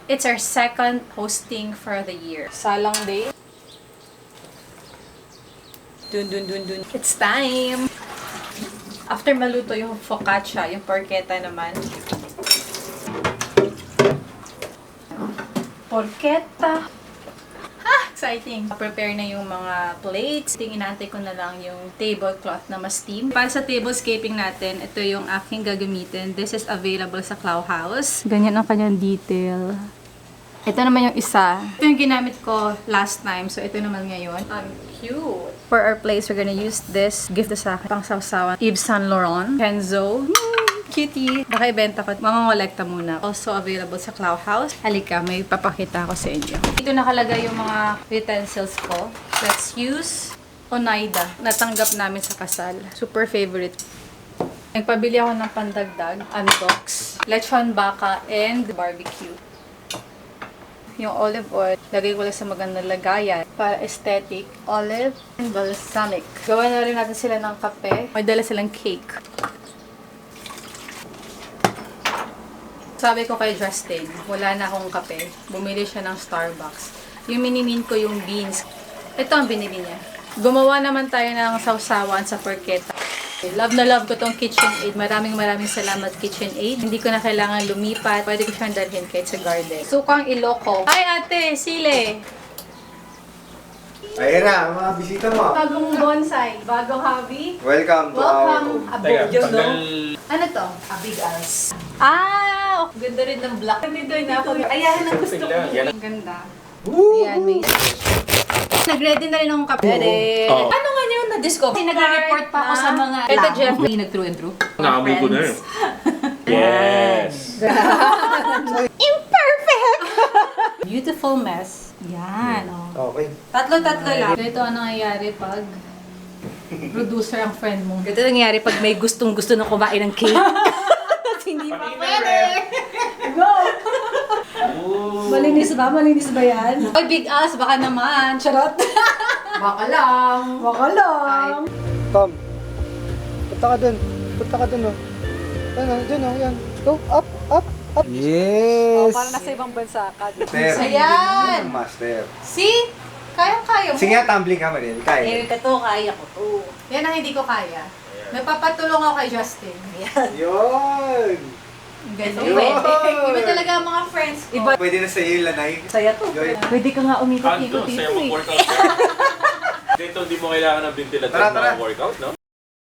It's our second hosting for the year. Salang day. Dun. It's time! After maluto yung focaccia, yung porchetta naman. Porchetta! Exciting! Prepare na yung mga plates. Inaantay ko na lang yung tablecloth na mas steam. Para sa tablescaping natin, ito yung aking gagamitin. This is available sa Clow House. Ganyan ang kanyang detail. Ito naman yung isa. Ito yung ginamit ko last time. So, ito naman ngayon. Ang cute! For our plates, we're gonna use this. Gift sa akin. Pang sawsawan. Yves Saint Laurent. Kenzo. Cutie. Baka ibenta ko. Mangongolekta muna. Also available sa Clow House. Halika, may papakita ko sa inyo. Dito nakalagay yung mga utensils ko. Let's use Oneida. Natanggap namin sa kasal. Super favorite. Nagpabili ako ng pandagdag. Unbox. Lechon baka and barbecue. Yung olive oil, lagay ko lang sa magandang lagayan para aesthetic. Olive and balsamic. Gawa na rin natin sila ng kape. May dala silang cake. Sabi ko kay Justin, wala na akong kape. Bumili siya ng Starbucks. Yung minimin ko yung beans. Ito ang binili niya. Gumawa naman tayo ng sawsawan sa porchetta. Love na love ko tong KitchenAid. Maraming salamat KitchenAid. Hindi ko na kailangan lumipat. Pwede ko siyang dalhin kahit sa garden. Sukang Iloco. Hi ate! Sile! Ayan na, mga bisita mo. Bagong bonsai. Bagong hobby. Welcome to our Welcome. home. Abodio, no? Ano to? Abigals. Ah! Ganda rin ng black. Dito na ako. Ayan ang gusto ko. Ang ganda. Ayan, may... Nag-ready na rin akong kape. Ready. Oh. Ano nga yun na-discover? Nag-report pa ako sa mga... Ito, Jeff. Nag-through and through. Naamoy ko na yun. Yes! Imperfect! Beautiful mess. Yan. Oh. Okay. Tatlo lang. Ganito ang nangyayari pag producer ang friend mo. Ganito ang nangyayari pag may gustong-gusto na kumain ng cake. Hindi pa pwede. Go! Malinis ba? Malinis ba yan? Ay, big ass, baka naman. Charot. Baka lang. Baka lang. Tom, punta ka dun. Punta ka dun, oh. Ano, dun, oh, yan. Go, up. Yes! Parang nasa ibang bansa ka. Master. Ayan! Master. See? Kaya-kaya mo. Sige nga, tumbling ka, Mariel. Kaya. Ito, kaya ko to. Yan ang hindi ko kaya. May papatulong ako kay Justin. Ayan. Yun! Ganun. Yun! Iba talaga ang mga friends ko. Iba. Pwede na sa iyo, Lanay. Saya to. Joy. Pwede ka nga Kanto, umikot-ikot sa'yo dito eh. mag-workout. Dito, hindi mo kailangan ng ventilator Tara. na workout, no?